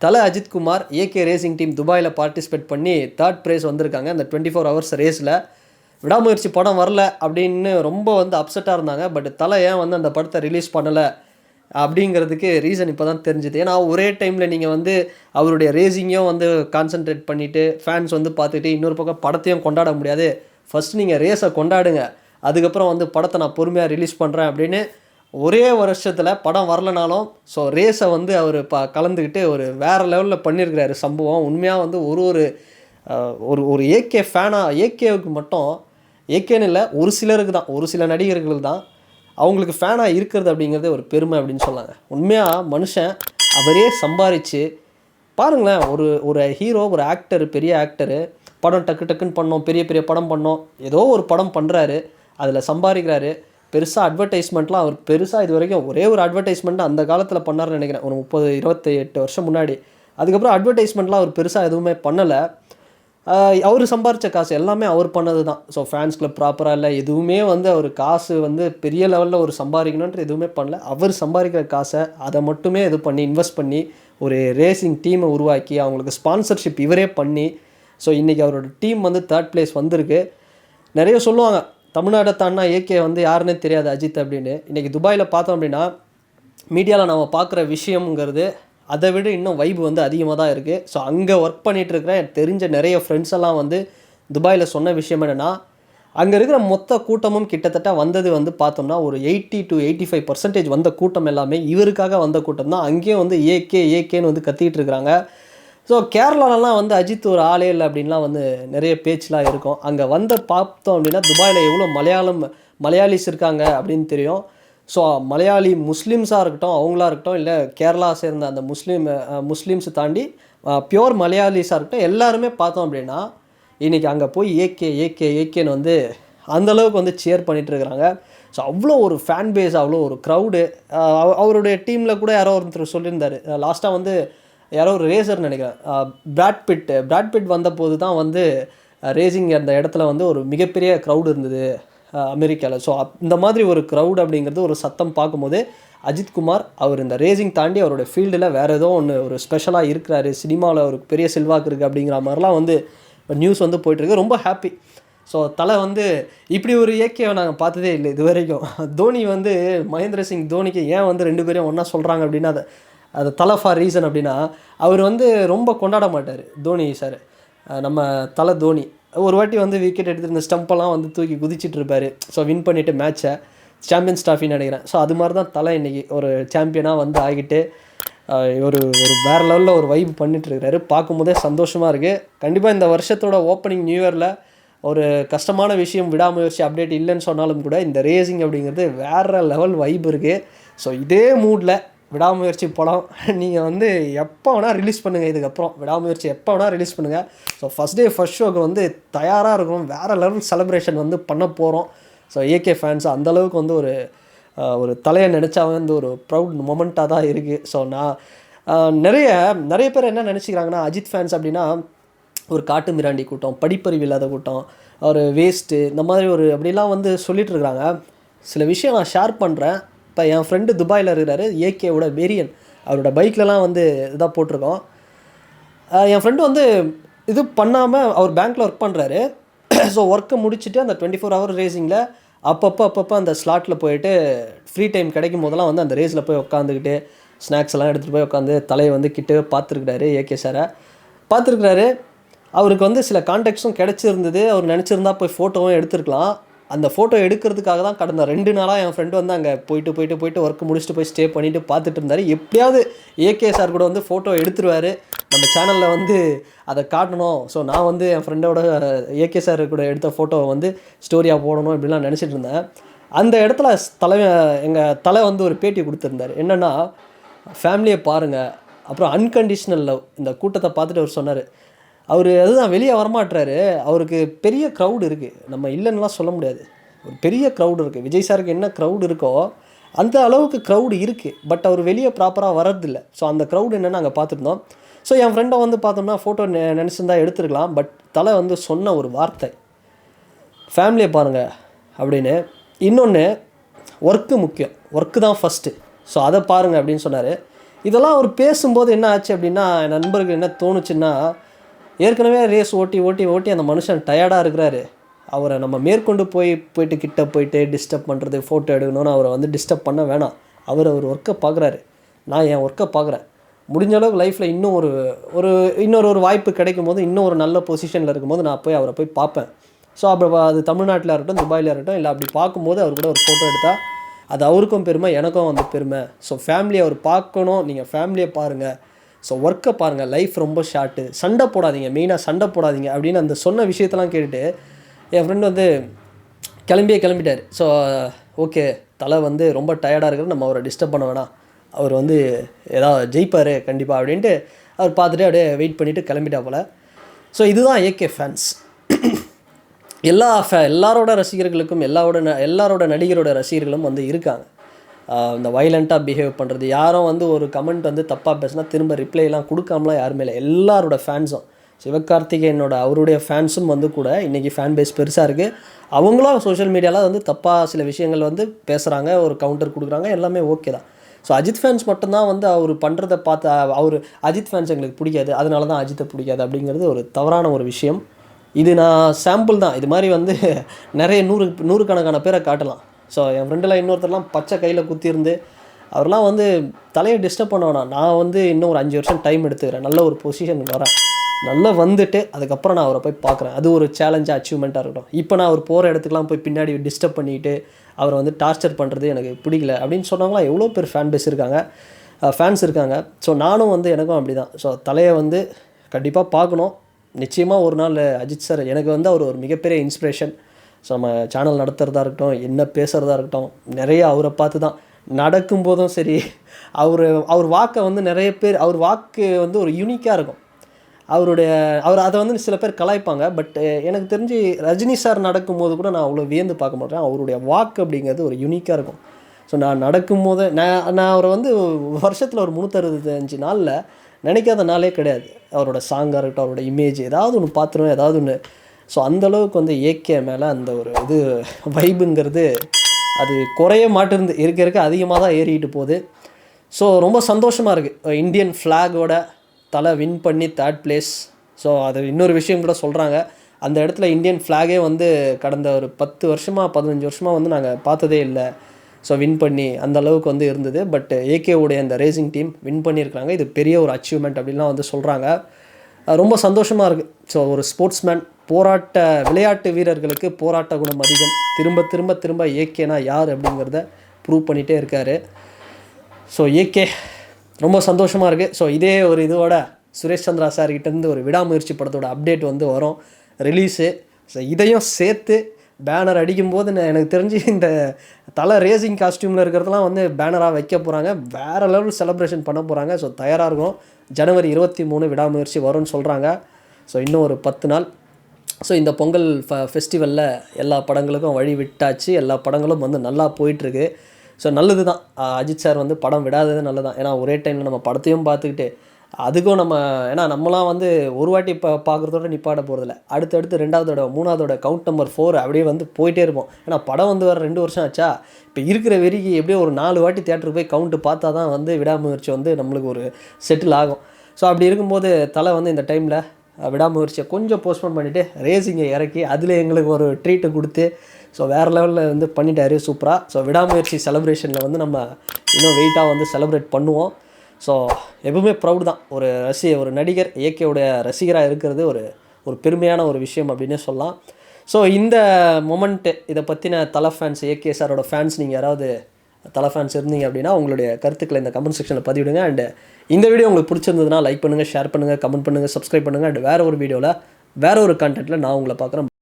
தல Ajithkumar AK racing team துபாயில் participate பண்ணி 3rd ப்ரைஸ் வந்திருக்காங்க அந்த 24 ஹவர்ஸ் ரேஸில். விடாமுயற்சி படம் வரல அப்படின்னு ரொம்ப வந்து அப்செட்டாக இருந்தாங்க. பட் தலை ஏன் வந்து அந்த படத்தை ரிலீஸ் பண்ணலை அப்படிங்கிறதுக்கு ரீசன் இப்போ தான் தெரிஞ்சுது. ஏன்னா ஒரே டைமில் நீங்கள் வந்து அவருடைய ரேசிங்கையும் வந்து கான்சன்ட்ரேட் பண்ணிவிட்டு ஃபேன்ஸ் வந்து பார்த்துட்டு இன்னொரு பக்கம் படத்தையும் கொண்டாட முடியாது. ஃபஸ்ட்டு நீங்கள் ரேஸை கொண்டாடுங்க, அதுக்கப்புறம் வந்து படத்தை நான் பொறுமையாக ரிலீஸ் பண்ணுறேன் அப்படின்னு ஒரே வருஷத்தில் படம் வரலனாலும் ஸோ ரேஸை வந்து அவர் கலந்துக்கிட்டு ஒரு வேறு லெவலில் பண்ணியிருக்கிறாரு சம்பவம். உண்மையாக வந்து ஒரு ஏகே ஃபேனாக ஏகேவுக்கு மட்டும் ஏகேன்னு இல்லை, ஒரு சிலருக்கு தான், ஒரு சில நடிகர்களுக்கு தான் அவங்களுக்கு ஃபேனாக இருக்கிறது அப்படிங்கிறது ஒரு பெருமை அப்படின்னு சொன்னாங்க. உண்மையாக மனுஷன் அவரே சம்பாரித்து பாருங்களேன், ஒரு ஹீரோ, ஒரு ஆக்டர், பெரிய ஆக்டரு படம் டக்குன்னு பண்ணோம், பெரிய பெரிய படம் பண்ணோம், ஏதோ ஒரு படம் பண்ணுறாரு, அதில் சம்பாதிக்கிறாரு. பெருசாக அட்வர்டைஸ்மெண்ட்லாம் அவர் பெருசாக இது வரைக்கும் ஒரே ஒரு அட்வர்டைஸ்மெண்ட் அந்த காலத்தில் பண்ணார்னு நினைக்கிறேன், ஒரு 28 வருஷம் முன்னாடி. அதுக்கப்புறம் அட்வர்டைஸ்மெண்ட்லாம் அவர் பெருசாக எதுவுமே பண்ணலை. அவர் சம்பாரித்த காசு எல்லாமே அவர் பண்ணது தான். ஸோ ஃபேன்ஸ் கிளப் ப்ராப்பராக இல்லை, எதுவுமே வந்து அவர் காசு வந்து பெரிய லெவலில் ஒரு சம்பாதிக்கணுன்ற எதுவுமே பண்ணல. அவர் சம்பாதிக்கிற காசை அதை மட்டுமே இது பண்ணி இன்வெஸ்ட் பண்ணி ஒரு ரேசிங் டீமை உருவாக்கி அவங்களுக்கு ஸ்பான்சர்ஷிப் இவரே பண்ணி ஸோ இன்றைக்கி அவரோட டீம் வந்து 3rd ப்ளேஸ் வந்திருக்கு. நிறைய சொல்லுவாங்க தமிழ்நாட்டை தாண்டினா ஏகே வந்து யாருன்னே தெரியாது அஜித் அப்படின்னு. இன்றைக்கி துபாயில் பார்த்தோம் அப்படின்னா மீடியாவில் நம்ம பார்க்குற விஷயங்கிறது அதை விட இன்னும் வைப் வந்து அதிகமாக தான் இருக்குது. ஸோ அங்கே ஒர்க் பண்ணிகிட்ருக்கிற எனக்கு தெரிஞ்ச நிறைய ஃப்ரெண்ட்ஸ் எல்லாம் வந்து துபாயில் சொன்ன விஷயம் என்னென்னா, அங்கே இருக்கிற மொத்த கூட்டமும் கிட்டத்தட்ட வந்தது வந்து பார்த்தோம்னா ஒரு 80 to 85% வந்த கூட்டம் எல்லாமே இவருக்காக வந்த கூட்டம் தான். அங்கேயும் வந்து ஏகேன்னு வந்து கத்திக்கிட்டு இருக்கிறாங்க. ஸோ கேரளாலலாம் வந்து அஜித் ஒரு ஆளே இல்லை அப்படின்லாம் வந்து நிறைய பேச்செலாம் இருக்கும். அங்கே வந்து பார்த்தோம் அப்படின்னா துபாயில் எவ்வளோ மலையாளிஸ் இருக்காங்க அப்படின்னு தெரியும். ஸோ மலையாளி முஸ்லீம்ஸாக இருக்கட்டும், அவங்களா இருக்கட்டும், இல்லை கேரளா சேர்ந்த அந்த முஸ்லீம்ஸை தாண்டி பியோர் மலையாளிஸாக இருக்கட்டும், எல்லாருமே பார்த்தோம் அப்படின்னா இன்றைக்கி அங்கே போய் ஏகேன்னு வந்து அந்தளவுக்கு வந்து சேர் பண்ணிகிட்ருக்குறாங்க. ஸோ அவ்வளோ ஒரு ஃபேன் பேஸ், அவ்வளோ ஒரு க்ரௌடு. அவருடைய டீமில் கூட யாரோ ஒருத்தர் சொல்லியிருந்தார், லாஸ்ட்டாக வந்து யாரோ ஒரு ரேசர் நினைக்கிறேன், பிராட் பிட் வந்தபோது தான் வந்து ரேசிங் அந்த இடத்துல வந்து ஒரு மிகப்பெரிய க்ரௌடு இருந்தது அமெரிக்காவில். ஸோ இந்த மாதிரி ஒரு க்ரௌட் அப்படிங்கிறது ஒரு சத்தம் பார்க்கும்போது அஜித்குமார் அவர் இந்த ரேசிங் தாண்டி அவரோட ஃபீல்டில் வேறு ஏதோ ஒன்று ஒரு ஸ்பெஷலாக இருக்கிறாரு, சினிமாவில் ஒரு பெரிய செல்வாக்கு இருக்குது அப்படிங்கிற மாதிரிலாம் வந்து நியூஸ் வந்து போயிட்டுருக்கு. ரொம்ப ஹாப்பி. ஸோ தலை வந்து இப்படி ஒரு ஏகேவை நாங்கள் பார்த்ததே இல்லை இது வரைக்கும். தோனி வந்து மகேந்திர சிங் தோனிக்கு ஏன் வந்து 2 பேரையும் ஒன்றா சொல்கிறாங்க அப்படின்னா அது தலை ஃபார் ரீசன் அப்படின்னா, அவர் வந்து ரொம்ப கொண்டாட மாட்டார் தோனி சார். நம்ம தலை தோனி ஒரு வாட்டி வந்து விக்கெட் எடுத்து இந்த ஸ்டம்பெல்லாம் வந்து தூக்கி குதிச்சிட்டு இருப்பார். ஸோ வின் பண்ணிவிட்டு மேட்சை சாம்பியன்ஸ் ட்ராஃபின்னு நினைக்கிறேன். ஸோ அது மாதிரி தான் தலை இன்றைக்கி ஒரு சாம்பியனாக வந்து ஆகிட்டு ஒரு வேறு லெவலில் ஒரு வைப் பண்ணிட்டுருக்கிறாரு. பார்க்கும்போதே சந்தோஷமாக இருக்குது. கண்டிப்பாக இந்த வருஷத்தோட ஓப்பனிங் நியூ இயரில் ஒரு கஷ்டமான விஷயம் விடாமுயற்சி அப்டேட் இல்லைன்னு சொன்னாலும் கூட இந்த ரேசிங் அப்படிங்கிறது வேறு லெவல் வைப் இருக்குது. ஸோ இதே மூடில் விடாமுயற்சி படம் நீங்கள் வந்து எப்போ வேணால் ரிலீஸ் பண்ணுங்கள். இதுக்கப்புறம் விடாமுயற்சி எப்போ வேணால் ரிலீஸ் பண்ணுங்கள். ஸோ ஃபஸ்ட் டே ஃபஸ்ட் ஷோக்கு வந்து தயாராக இருக்கும். வேறு லெவல் செலிப்ரேஷன் வந்து பண்ண போகிறோம். ஸோ ஏகே ஃபேன்ஸ் அந்தளவுக்கு வந்து ஒரு தலையை நினச்சா வந்து ஒரு ப்ரவுட் மொமெண்ட்டாக தான் இருக்குது. ஸோ நான் நிறைய பேர் என்ன நினச்சிக்கிறாங்கன்னா அஜித் ஃபேன்ஸ் அப்படின்னா ஒரு காட்டு மிராண்டி கூட்டம், படிப்பறிவு இல்லாத கூட்டம், ஒரு வேஸ்ட்டு, இந்த மாதிரி அப்படிலாம் வந்து சொல்லிகிட்ருக்குறாங்க. சில விஷயம் நான் ஷேர் பண்ணுறேன். இப்போ என் ஃப்ரெண்டு துபாயில் இருக்கிறாரு, ஏகேவோட வேரியன், அவரோட பைக்லலாம் வந்து இதாக போட்டிருக்கோம். என் ஃப்ரெண்டு வந்து இது பண்ணாமல் அவர் பேங்க்கில் ஒர்க் பண்ணுறாரு. ஸோ ஒர்க்கை முடிச்சுட்டு அந்த 24 ஹவர் ரேசிங்கில் அப்பப்போ அந்த ஸ்லாட்டில் போயிட்டு ஃப்ரீ டைம் கிடைக்கும் போதெல்லாம் வந்து அந்த ரேஸில் போய் உட்காந்துக்கிட்டு ஸ்நாக்ஸ் எல்லாம் எடுத்துகிட்டு போய் உட்காந்து தலையை வந்து கிட்டே பார்த்துருக்குறாரு. ஏகே சாரை பார்த்துருக்குறாரு. அவருக்கு வந்து சில கான்டாக்ட்ஸும் கிடச்சிருந்தது. அவர் நினச்சிருந்தா போய் ஃபோட்டோவும் எடுத்துருக்கலாம். அந்த ஃபோட்டோ எடுக்கிறதுக்காக தான் கடந்த 2 நாளாக என் ஃப்ரெண்டு வந்து அங்கே போயிட்டு ஒர்க் முடிச்சுட்டு போய் ஸ்டே பண்ணிவிட்டு பார்த்துட்டு இருந்தார். எப்படியாவது ஏகே சார் கூட வந்து ஃபோட்டோ எடுத்துருவார், நம்ம சேனலில் வந்து அதை காட்டணும். ஸோ நான் வந்து என் ஃப்ரெண்டோட ஏகே சார் கூட எடுத்த ஃபோட்டோவை வந்து ஸ்டோரியாக போடணும் இப்படிலாம் நினச்சிட்டு இருந்தேன். அந்த இடத்துல எங்கள் தலை வந்து ஒரு பேட்டி கொடுத்துருந்தார். என்னென்னா, ஃபேமிலியை பாருங்கள், அப்புறம் அன்கண்டிஷ்னல் லவ். இந்த கூட்டத்தை பார்த்துட்டு அவர் சொன்னார், அவர் அதுதான் வெளியே வரமாட்டுறாரு. அவருக்கு பெரிய க்ரௌடு இருக்குது, நம்ம இல்லைன்னுலாம் சொல்ல முடியாது. ஒரு பெரிய க்ரௌடு இருக்குது. விஜய் சாருக்கு என்ன க்ரௌடு இருக்கோ அந்த அளவுக்கு க்ரௌடு இருக்குது. பட் அவர் வெளியே ப்ராப்பராக வர்றதில்லை. ஸோ அந்த க்ரௌடு என்னென்னு அங்கே பார்த்துருந்தோம். ஸோ என் ஃப்ரெண்டை வந்து பார்த்தோம்னா ஃபோட்டோ நினச்சிருந்தா எடுத்துருக்கலாம். பட் தலை வந்து சொன்ன ஒரு வார்த்தை, ஃபேமிலியை பாருங்கள் அப்படின்னு. இன்னொன்று, ஒர்க்கு முக்கியம், ஒர்க்கு தான் ஃபஸ்ட்டு, ஸோ அதை பாருங்கள் அப்படின்னு சொன்னார். இதெல்லாம் அவர் பேசும்போது என்ன ஆச்சு அப்படின்னா, என் நண்பருக்கு என்ன தோணுச்சுன்னா, ஏற்கனவே ரேஸ் ஓட்டி அந்த மனுஷன் டயர்டாக இருக்கிறாரு. அவரை நம்ம மேற்கொண்டு போயிட்டு கிட்ட போயிட்டு டிஸ்டர்ப் பண்ணுறது, ஃபோட்டோ எடுக்கணும்னு அவரை வந்து டிஸ்டர்ப் பண்ண வேணாம். அவர் ஒர்க்கை பார்க்குறாரு, நான் என் ஒர்க்கை பார்க்குறேன். முடிஞ்ச அளவுக்கு லைஃப்பில் இன்னும் இன்னொரு வாய்ப்பு கிடைக்கும் போது, இன்னும் ஒரு நல்ல பொசிஷனில் இருக்கும்போது நான் அவரை போய் பார்ப்பேன். ஸோ அப்போ அது தமிழ்நாட்டில் இருக்கட்டும், துபாயில் இருக்கட்டும், இல்லை அப்படி பார்க்கும்போது அவர் கூட ஒரு ஃபோட்டோ எடுத்தால் அது அவருக்கும் பெருமை, எனக்கும் வந்து பெருமை. ஸோ ஃபேமிலியை அவர் பார்க்கணும், நீங்கள் ஃபேமிலியை பாருங்கள், ஸோ ஒர்க்கை பாருங்கள், லைஃப் ரொம்ப ஷார்ட்டு, சண்டை போடாதீங்க, மெயினாக சண்டை போடாதீங்க அப்படின்னு அந்த சொன்ன விஷயத்தெல்லாம் கேட்டுட்டு என் ஃப்ரெண்டு வந்து கிளம்பிட்டார். ஸோ ஓகே, தலை வந்து ரொம்ப டயர்டாக இருக்கிற, நம்ம அவரை டிஸ்டர்ப் பண்ண வேணாம், அவர் வந்து ஏதாவது ஜெயிப்பார் கண்டிப்பாக அப்படின்ட்டு அவர் பார்த்துட்டு அப்படியே வெயிட் பண்ணிவிட்டு கிளம்பிட்டா போல். ஸோ இதுதான் ஏகே ஃபேன்ஸ். எல்லாரோட ரசிகர்களுக்கும் எல்லாரோட நடிகரோட ரசிகர்களும் வந்து இருக்காங்க. இந்த வைலண்ட்டாக பிஹேவ் பண்ணுறது, யாரும் வந்து ஒரு கமெண்ட் வந்து தப்பாக பேசினா திரும்ப ரிப்ளைலாம் கொடுக்காமலாம் யாருமே இல்லை. எல்லாரோட ஃபேன்ஸும், சிவகார்த்திகேயனோட அவருடைய ஃபேன்ஸும் வந்து கூட இன்றைக்கி ஃபேன் பேஸ் பெருசாக இருக்குது. அவங்களும் சோஷியல் மீடியாவில் வந்து தப்பாக சில விஷயங்கள் வந்து பேசுகிறாங்க, ஒரு கவுண்டர் கொடுக்குறாங்க, எல்லாமே ஓகே தான். ஸோ அஜித் ஃபேன்ஸ் மட்டும்தான் வந்து அவர் பண்ணுறதை பார்த்து அஜித் ஃபேன்ஸ் எங்களுக்கு பிடிக்காது, அதனால தான் அஜித்தை பிடிக்காது அப்படிங்கிறது ஒரு தவறான ஒரு விஷயம். இது நான் சாம்பிள் தான். இது மாதிரி வந்து நிறைய நூறுக்கணக்கான பேரை காட்டலாம். ஸோ என் ஃப்ரெண்டில் இன்னொருத்தர்லாம் பச்சை கையில் குத்திருந்து அவர்லாம் வந்து தலையை டிஸ்டர்ப் பண்ண வேணாம், நான் வந்து இன்னும் ஒரு 5 வருஷம் டைம் எடுத்துக்கிறேன், நல்ல ஒரு பொசிஷனுக்கு வரேன், நல்லா வந்துட்டு அதுக்கப்புறம் நான் அவரை போய் பார்க்குறேன், அது ஒரு சேலஞ்சாக அச்சீவ்மெண்ட்டாக இருக்கட்டும். இப்போ நான் அவர் போகிற இடத்துக்குலாம் போய் பின்னாடி டிஸ்டர்ப் பண்ணிவிட்டு அவரை வந்து டார்ச்சர் பண்ணுறது எனக்கு பிடிக்கல அப்படின்னு சொன்னாங்களா. எவ்வளோ பேர் ஃபேன்ஸ் இருக்காங்க. ஸோ நானும் வந்து எனக்கும் அப்படி தான். ஸோ தலையை வந்து கண்டிப்பாக பார்க்கணும். நிச்சயமாக ஒரு நாள் அஜித் சார் எனக்கு வந்து அவர் ஒரு மிகப்பெரிய இன்ஸ்பிரேஷன். ஸோ நம்ம சேனல் நடத்துகிறதா இருக்கட்டும், என்ன பேசுகிறதா இருக்கட்டும், நிறைய அவரை பார்த்து தான் நடக்கும்போதும் சரி, அவர் வாக்கை வந்து நிறைய பேர், அவர் வாக்கு வந்து ஒரு யூனிக்காக இருக்கும். அவர் அதை வந்து சில பேர் கலாய்ப்பாங்க. பட் எனக்கு தெரிஞ்சு ரஜினி சார் நடக்கும்போது கூட நான் அவ்வளோ வியந்து பார்க்க மாட்டேன். அவருடைய வாக்கு அப்படிங்கிறது ஒரு யூனிக்காக இருக்கும். ஸோ நான் நடக்கும்போது நான் அவரை வந்து வருஷத்தில் ஒரு 365 நாளில் நினைக்காத நாளே கிடையாது. அவரோட சாங்காக இருக்கட்டும், அவரோட இமேஜ் ஏதாவது ஒன்று பார்த்துருவேன், ஏதாவது ஒன்று. ஸோ அந்தளவுக்கு வந்து ஏகே மேலே அந்த ஒரு வைபுங்கிறது அது குறைய மாட்டேருந்து, இருக்க அதிகமாக தான் ஏறிக்கிட்டு போகுது. ஸோ ரொம்ப சந்தோஷமாக இருக்குது. இந்தியன் ஃப்ளாகோட தலை வின் பண்ணி 3rd பிளேஸ். ஸோ அது இன்னொரு விஷயம் கூட சொல்கிறாங்க, அந்த இடத்துல இந்தியன் ஃப்ளாகே வந்து கடந்த ஒரு 10 வருஷமாக 15 வருஷமாக வந்து நாங்கள் பார்த்ததே இல்லை. ஸோ வின் பண்ணி அந்த அளவுக்கு வந்து இருந்தது. பட் ஏகேவுடைய அந்த ரேசிங் டீம் வின் பண்ணியிருக்காங்க. இது பெரிய ஒரு அச்சீவ்மெண்ட் அப்படின்லாம் வந்து சொல்கிறாங்க. ரொம்ப சந்தோஷமாக இருக்குது. ஸோ ஒரு ஸ்போர்ட்ஸ்மேன், விளையாட்டு வீரர்களுக்கு போராட்ட குணம் அதிகம். திரும்ப ஏகேனா யார் அப்படிங்கிறத ப்ரூவ் பண்ணிகிட்டே இருக்கார். ஸோ ஏகே ரொம்ப சந்தோஷமாக இருக்குது. ஸோ இதே ஒரு இதோட சுரேஷ் சந்திரா சார்கிட்டேருந்து ஒரு விடாமுயற்சி படத்தோட அப்டேட் வந்து வரும், ரிலீஸு. ஸோ இதையும் சேர்த்து பேனர் அடிக்கும்போது எனக்கு தெரிஞ்சு இந்த தலை ரேசிங் காஸ்டியூமில் இருக்கிறதெல்லாம் வந்து பேனராக வைக்க போகிறாங்க, வேறு லெவல் செலிப்ரேஷன் பண்ண போகிறாங்க. ஸோ தயாராக இருக்கும். ஜனவரி 23 விடாமுயற்சி வரும்னு சொல்கிறாங்க. ஸோ இன்னும் ஒரு 10 நாள். ஸோ இந்த பொங்கல் ஃபெஸ்டிவலில் எல்லா படங்களுக்கும் வழி விட்டாச்சு, எல்லா படங்களும் வந்து நல்லா போயிட்டுருக்கு. ஸோ நல்லது தான், அஜித் சார் வந்து படம் விடாதது நல்லது தான். ஏன்னா ஒரே டைமில் நம்ம படத்தையும் பார்த்துக்கிட்டு அதுக்கும் ஏன்னா நம்மலாம் வந்து ஒரு வாட்டி பார்க்குறதோட நிப்பாட போகிறதில்ல, அடுத்தடுத்து 2வது தடவை 3வது தடவை கவுண்ட் நம்பர் 4 அப்படியே வந்து போயிட்டே இருப்போம். ஏன்னா படம் வந்து வேறு 2 வருஷம் ஆச்சா, இப்போ இருக்கிற வெறிக்கு எப்படியோ ஒரு 4 வாட்டி தியேட்டருக்கு போய் கவுண்ட்டு பார்த்தா தான் வந்து விடாமுயற்சி வந்து நம்மளுக்கு ஒரு செட்டில் ஆகும். ஸோ அப்படி இருக்கும்போது தலை வந்து இந்த டைமில் விடாமுயற்சியை கொஞ்சம் போஸ்ட்போன் பண்ணிவிட்டு ரேசிங்கை இறக்கி அதில் எங்களுக்கு ஒரு ட்ரீட்டை கொடுத்து ஸோ வேறு லெவலில் வந்து பண்ணிட்டாரு சூப்பராக. ஸோ விடாமுயற்சி செலிப்ரேஷனில் வந்து நம்ம இன்னும் வெயிட்டாக வந்து செலிப்ரேட் பண்ணுவோம். ஸோ எப்பவுமே ப்ரௌட் தான், ஒரு நடிகர் ஏகேவுடைய ரசிகராக இருக்கிறது ஒரு பெருமையான ஒரு விஷயம் அப்படின்னே சொல்லலாம். ஸோ இந்த மொமெண்ட்டு, இதை பற்றின தலை ஃபேன்ஸ், ஏகே சாரோட ஃபேன்ஸ், நீங்கள் யாராவது தலை ஃபேன்ஸ் இருந்தீங்க அப்படின்னா உங்களுடைய கருத்துக்களை இந்த கமெண்ட் செக்ஷனில் பதிவிடுங்க. அண்ட் இந்த வீடியோ உங்களுக்கு பிடிச்சிருந்ததுன்னா லைக் பண்ணுங்கள், ஷேர் பண்ணுங்கள், கமெண்ட் பண்ணுங்கள், சப்ஸ்கிரைப் பண்ணுங்கள். அண்ட் வேறு ஒரு வீடியோவில் வேறு ஒரு கண்டென்ட்டில் நான் உங்களை பார்க்குறேன்.